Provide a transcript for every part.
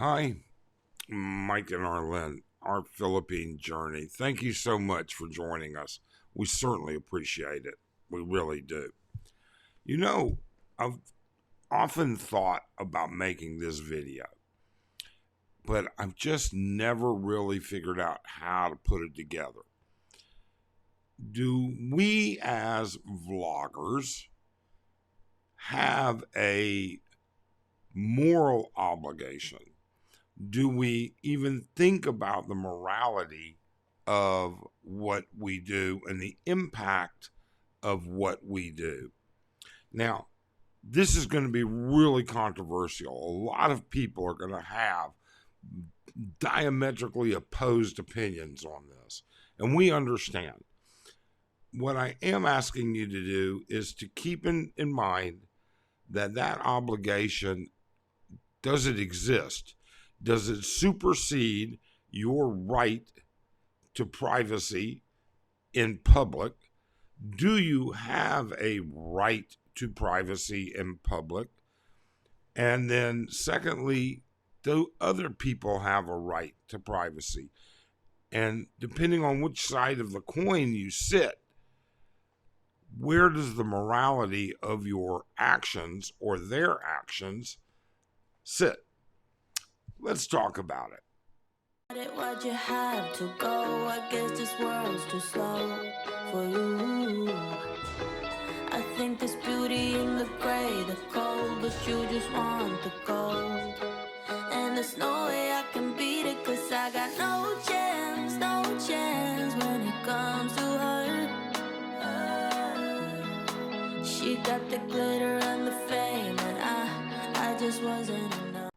Hi, Mike and Arlen, our Philippine journey. Thank you so much for joining us. We certainly appreciate it. We really do. You know, I've often thought about making this video, but I've just never really figured out how to put it together. Do we as vloggers have a moral obligation? Do we even think about the morality of what we do and the impact of what we do? Now, this is going to be really controversial. A lot of people are going to have diametrically opposed opinions on this, and we understand. What I am asking you to do is to keep in mind that obligation, does it exist? Does it supersede your right to privacy in public? Do you have a right to privacy in public? And then secondly, do other people have a right to privacy? And depending on which side of the coin you sit, where does the morality of your actions or their actions sit? Let's talk about it. Why'd you have to go? I guess this world's too slow for you. I think there's beauty in the gray, the cold, but you just want the gold. And there's no way I can beat it, cause I got no chance, no chance when it comes to her. She got the glitter and the fame, and I just wasn't enough.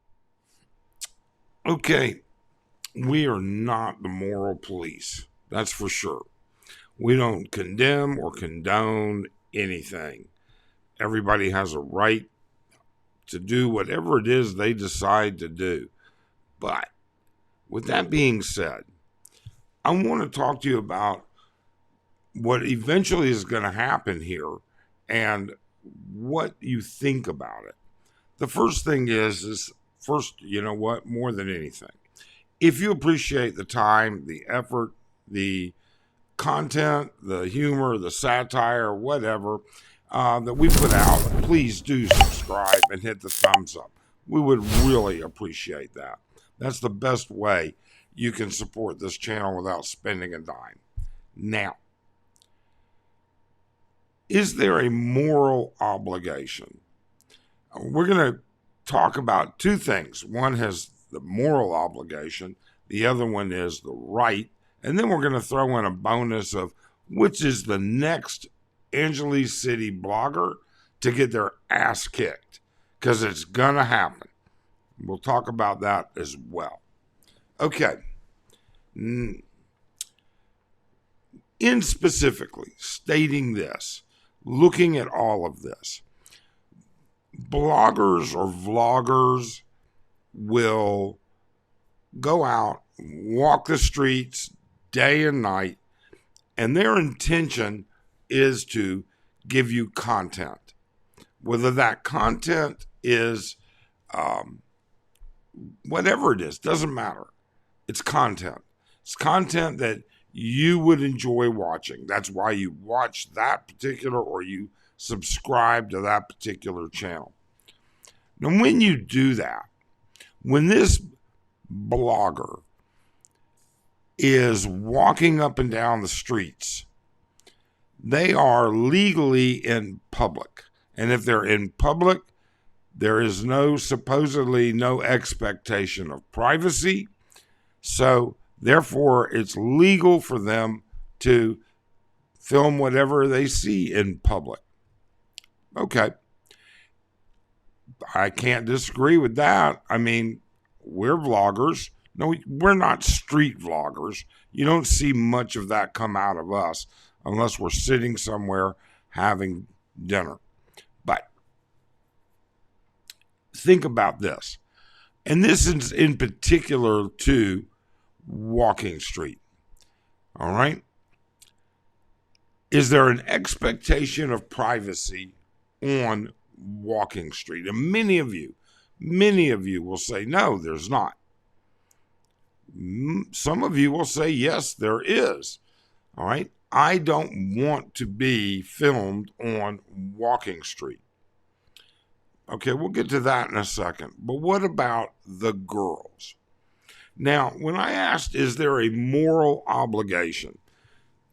Okay, we are not the moral police. That's for sure. We don't condemn or condone anything. Everybody has a right to do whatever it is they decide to do. But with that being said, I want to talk to you about what eventually is going to happen here and what you think about it. The first thing is first, you know what, more than anything, if you appreciate the time, the effort, the content, the humor, the satire, whatever that we put out, please do subscribe and hit the thumbs up. We would really appreciate that. That's the best way you can support this channel without spending a dime. Now, is there a moral obligation? We're going to talk about two things. One has the moral obligation. The other one is the right. And then we're going to throw in a bonus of which is the next Angeles City blogger to get their ass kicked, because it's going to happen. We'll talk about that as well. Okay. In specifically stating this, looking at all of this, bloggers or vloggers will go out, walk the streets day and night, and their intention is to give you content. Whether that content is whatever it is, doesn't matter. It's content. It's content that you would enjoy watching. That's why you watch that particular, or you subscribe to that particular channel. Now, when you do that, when this blogger is walking up and down the streets, they are legally in public. And if they're in public, there is supposedly no expectation of privacy. So therefore, it's legal for them to film whatever they see in public. Okay. I can't disagree with that. I mean, we're vloggers. No, we're not street vloggers. You don't see much of that come out of us unless we're sitting somewhere having dinner. But think about this. And this is in particular to walking street. All right. Is there an expectation of privacy on walking street? And many of you Many of you will say, no, there's not. Some of you will say, yes, there is. All right. I don't want to be filmed on Walking Street. Okay, we'll get to that in a second. But what about the girls? Now, when I asked, is there a moral obligation?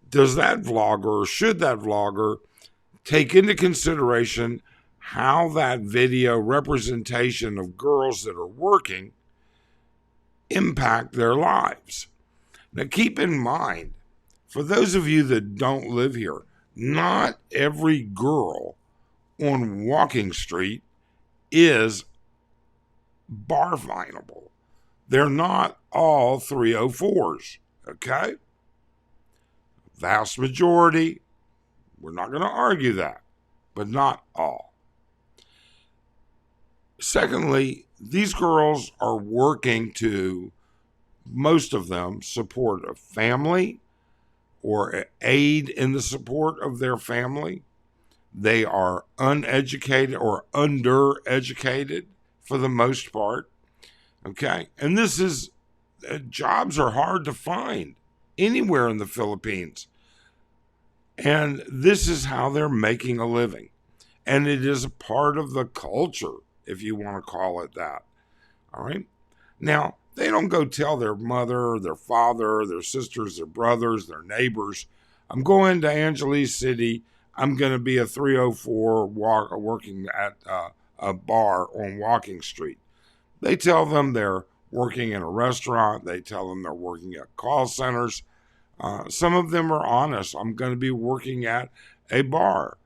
Does that vlogger, or should that vlogger, take into consideration how that video representation of girls that are working impact their lives? Now, keep in mind, for those of you that don't live here, not every girl on Walking Street is bar finable. They're not all 304s, okay? Vast majority, we're not going to argue that, but not all. Secondly, these girls are working to, most of them, support a family or aid in the support of their family. They are uneducated or undereducated for the most part. Okay. And this is, jobs are hard to find anywhere in the Philippines. And this is how they're making a living. And it is a part of the culture, if you want to call it that. All right. Now, they don't go tell their mother, their father, their sisters, their brothers, their neighbors, I'm going to Angeles City. I'm going to be a 304 working at a bar on Walking Street. They tell them they're working in a restaurant. They tell them they're working at call centers. Some of them are honest. I'm going to be working at a bar.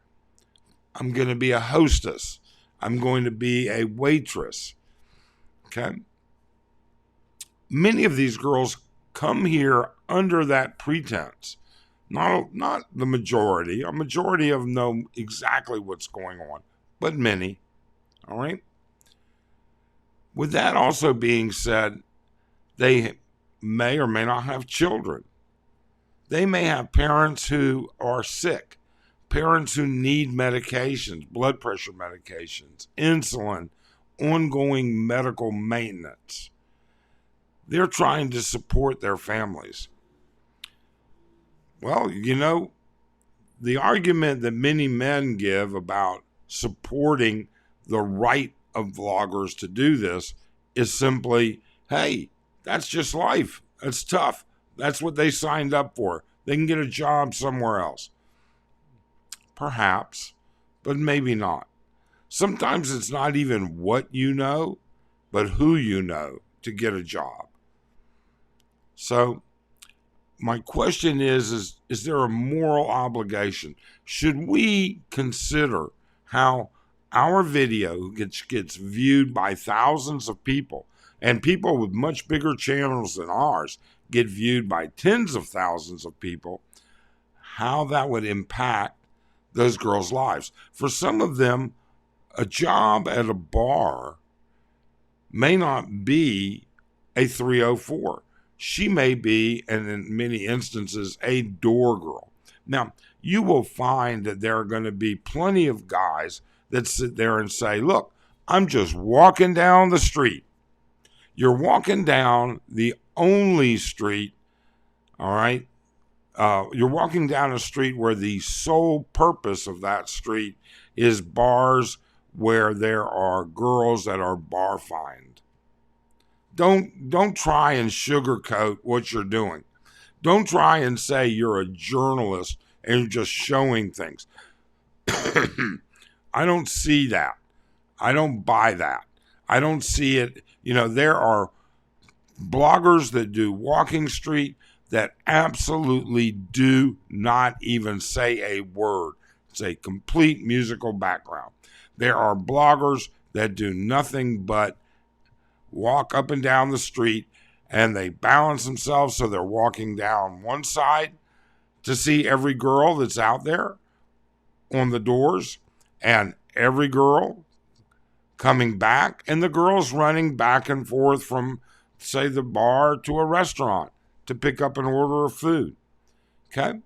I'm going to be a hostess. I'm going to be a waitress. Okay. Many of these girls come here under that pretense. Not the majority. A majority of them know exactly what's going on, but many. All right. With that also being said, they may or may not have children. They may have parents who are sick, parents who need medications, blood pressure medications, insulin, ongoing medical maintenance. They're trying to support their families. Well, you know, the argument that many men give about supporting the right of vloggers to do this is simply, hey, that's just life. That's tough. That's what they signed up for. They can get a job somewhere else. Perhaps, but maybe not. Sometimes it's not even what you know, but who you know to get a job. So my question is there a moral obligation? Should we consider how our video gets viewed by thousands of people, and people with much bigger channels than ours get viewed by tens of thousands of people, how that would impact those girls' lives? For some of them, a job at a bar may not be a 304. She may be, and in many instances, a door girl. Now, you will find that there are going to be plenty of guys that sit there and say, look, I'm just walking down the street. You're walking down the only street, all right? You're walking down a street where the sole purpose of that street is bars where there are girls that are bar fined. Don't try and sugarcoat what you're doing. Don't try and say you're a journalist and you're just showing things. I don't see that. I don't buy that. I don't see it. You know, there are bloggers that do Walking Street that absolutely do not even say a word. It's a complete musical background. There are bloggers that do nothing but walk up and down the street, and they balance themselves so they're walking down one side to see every girl that's out there on the doors, and every girl coming back, and the girls running back and forth from, say, the bar to a restaurant to pick up an order of food. Okay?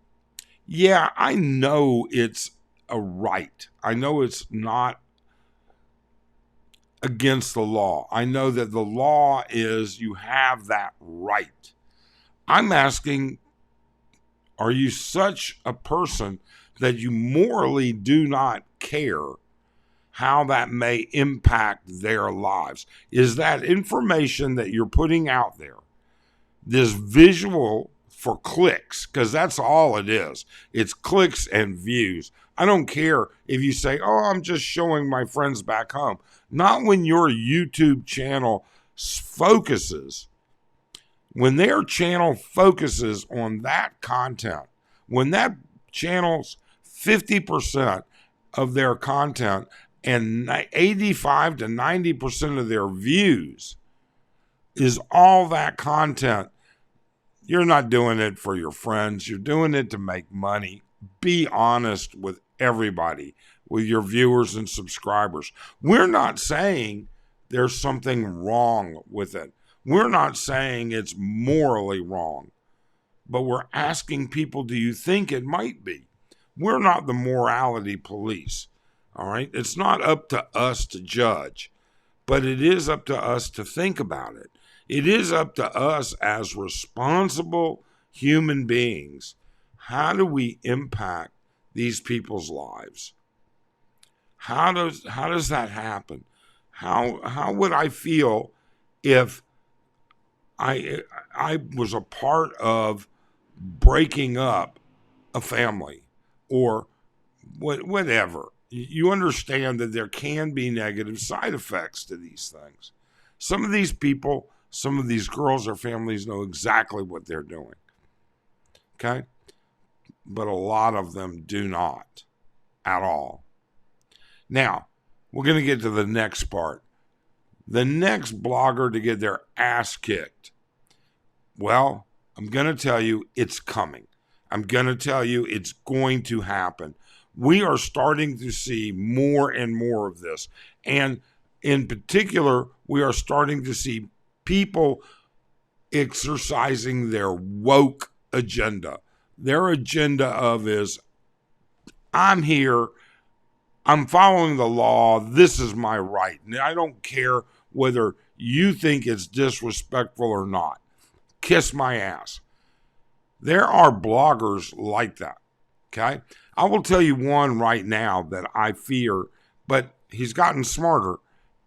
Yeah, I know it's a right. I know it's not against the law. I know that the law is you have that right. I'm asking, are you such a person that you morally do not care how that may impact their lives? Is that information that you're putting out there, this visual for clicks, because that's all it is. It's clicks and views. I don't care if you say, oh, I'm just showing my friends back home. Not when your YouTube channel focuses, when their channel focuses on that content, when that channel's 50% of their content and 85 to 90% of their views is all that content, you're not doing it for your friends. You're doing it to make money. Be honest with everybody, with your viewers and subscribers. We're not saying there's something wrong with it. We're not saying it's morally wrong, but we're asking people, do you think it might be? We're not the morality police, all right? It's not up to us to judge, but it is up to us to think about it. It is up to us as responsible human beings. How do we impact these people's lives? How does that happen? How would I feel if I was a part of breaking up a family or whatever? You understand that there can be negative side effects to these things. Some of these people, some of these girls or families know exactly what they're doing. Okay? But a lot of them do not at all. Now, we're going to get to the next part. The next blogger to get their ass kicked. Well, I'm going to tell you it's coming. I'm going to tell you it's going to happen. We are starting to see more and more of this. And in particular, we are starting to see people exercising their woke agenda. Their agenda of is, I'm here, I'm following the law, this is my right. And I don't care whether you think it's disrespectful or not. Kiss my ass. There are bloggers like that, okay? I will tell you one right now that I fear, but he's gotten smarter,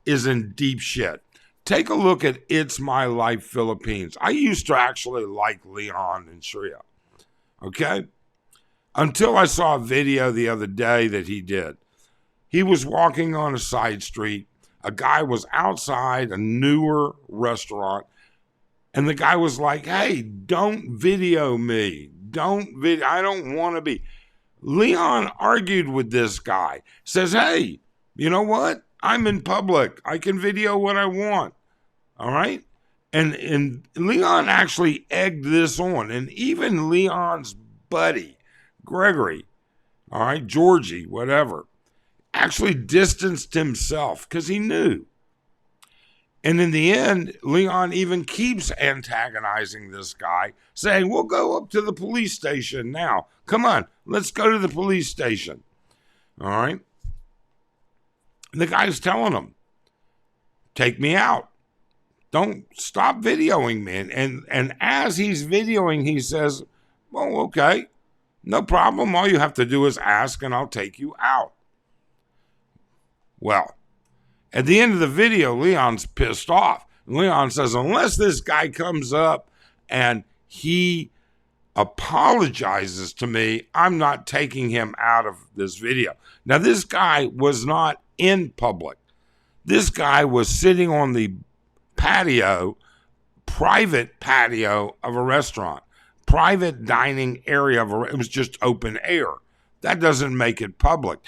is in deep shit. Take a look at It's My Life Philippines. I used to actually like Leon and Shreya, okay? Until I saw a video the other day that he did. He was walking on a side street. A guy was outside a newer restaurant, and the guy was like, hey, don't video me. I don't want to be. Leon argued with this guy. Says, hey, you know what? I'm in public. I can video what I want. All right? And Leon actually egged this on. And even Leon's buddy, Gregory, all right, Georgie, whatever, actually distanced himself because he knew. And in the end, Leon even keeps antagonizing this guy, saying, we'll go up to the police station now. Come on, let's go to the police station. All right? And the guy's telling him, take me out. Don't stop videoing me. And as he's videoing, he says, well, okay, no problem. All you have to do is ask and I'll take you out. Well, at the end of the video, Leon's pissed off. Leon says, unless this guy comes up and he apologizes to me, I'm not taking him out of this video. Now, this guy was not in public. This guy was sitting on the patio, private patio of a restaurant, private dining area it was just open air. That doesn't make it public,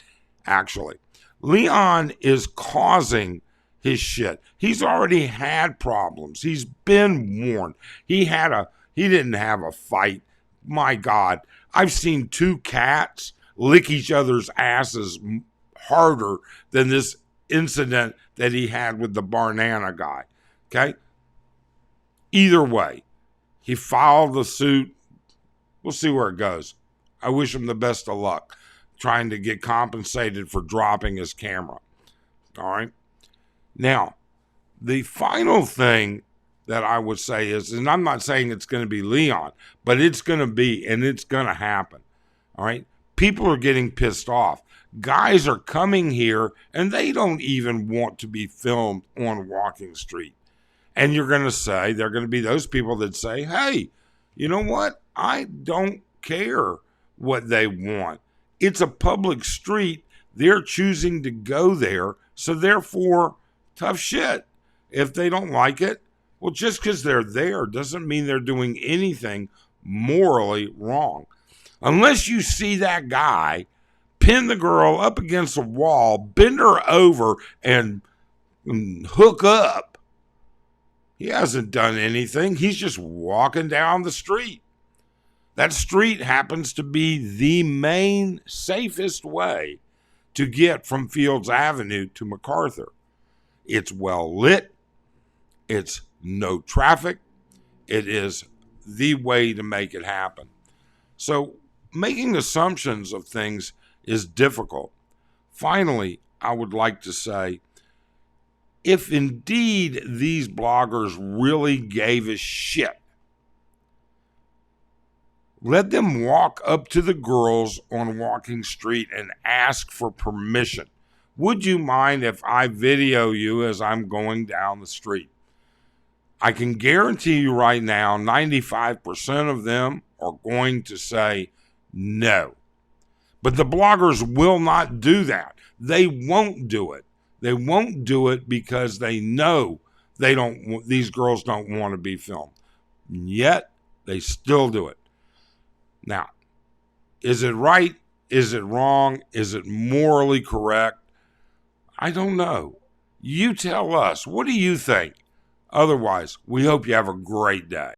actually. Leon is causing his shit. He's already had problems. He's been warned. He didn't have a fight. My God, I've seen two cats lick each other's asses harder than this incident that he had with the Barnana guy. Okay? Either way, he filed the suit. We'll see where it goes. I wish him the best of luck trying to get compensated for dropping his camera. All right? Now, the final thing that I would say is, and I'm not saying it's going to be Leon, but it's going to be, and it's going to happen. All right. People are getting pissed off. Guys are coming here and they don't even want to be filmed on Walking Street. And you're going to say, there are going to be those people that say, hey, you know what? I don't care what they want. It's a public street. They're choosing to go there. So therefore, tough shit. If they don't like it, well, just because they're there doesn't mean they're doing anything morally wrong. Unless you see that guy pin the girl up against a wall, bend her over, and hook up. He hasn't done anything. He's just walking down the street. That street happens to be the main safest way to get from Fields Avenue to MacArthur. It's well lit. It's no traffic. It is the way to make it happen. So making assumptions of things is difficult. Finally, I would like to say, if indeed these bloggers really gave a shit, let them walk up to the girls on Walking Street and ask for permission. Would you mind if I video you as I'm going down the street? I can guarantee you right now, 95% of them are going to say no. But the bloggers will not do that. They won't do it. They won't do it because they know these girls don't want to be filmed. And yet, they still do it. Now, is it right? Is it wrong? Is it morally correct? I don't know. You tell us. What do you think? Otherwise, we hope you have a great day.